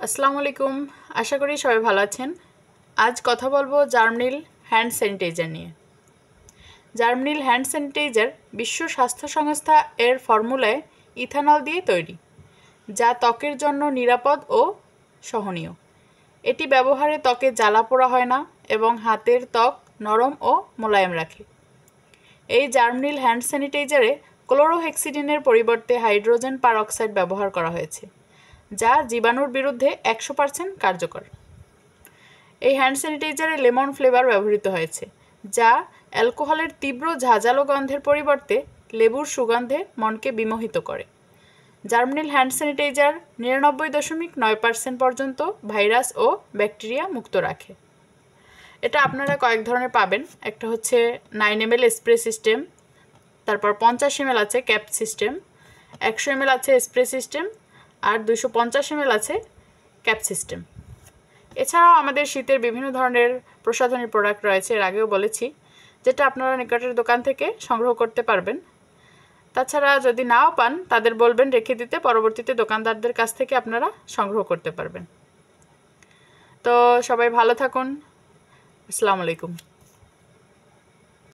আসসালামু আলাইকুম। আশা করি সবাই ভালো আছেন। আজ কথা বলবো জার্মনিল হ্যান্ড স্যানিটাইজার নিয়ে। জার্মনিল হ্যান্ড স্যানিটাইজার বিশ্ব স্বাস্থ্য সংস্থা এর ফর্মুলায় ইথানল দিয়ে তৈরি, যা ত্বকের জন্য নিরাপদ ও সহনীয়। এটি ব্যবহারে ত্বকে জ্বালাপোড়া হয় না এবং হাতের ত্বক নরম ও মোলায়েম রাখে। এই জার্মনিল হ্যান্ড স্যানিটাইজারে ক্লোরোহেক্সিডিনের পরিবর্তে হাইড্রোজেন পারঅক্সাইড ব্যবহার করা হয়েছে, যা জীবাণুর বিরুদ্ধে 100% কার্যকর। এই হ্যান্ড স্যানিটাইজারে লেমন ফ্লেভার ব্যবহৃত হয়েছে, যা অ্যালকোহলের তীব্র ঝাঁঝালো গন্ধের পরিবর্তে লেবুর সুগন্ধে মনকে বিমোহিত করে। জার্মনিল হ্যান্ড স্যানিটাইজার 99.9% পর্যন্ত ভাইরাস ও ব্যাকটেরিয়া মুক্ত রাখে। এটা আপনারা কয়েক ধরনের পাবেন। একটা হচ্ছে 9 ml স্প্রে সিস্টেম, তারপর 50 ml আছে ক্যাপ সিস্টেম, 100 ml আছে স্প্রে সিস্টেম, আর 250 ml আছে ক্যাপ সিস্টেম। এছাড়াও আমাদের শীতের বিভিন্ন ধরনের প্রসাধনী প্রোডাক্ট রয়েছে, এর আগেও বলেছি, যেটা আপনারা নিকটের দোকান থেকে সংগ্রহ করতে পারবেন। তাছাড়া যদি নাও পান তাদের বলবেন রেখে দিতে, পরবর্তীতে দোকানদারদের কাছ থেকে আপনারা সংগ্রহ করতে পারবেন। তো সবাই ভালো থাকুন। আসসালামু আলাইকুম।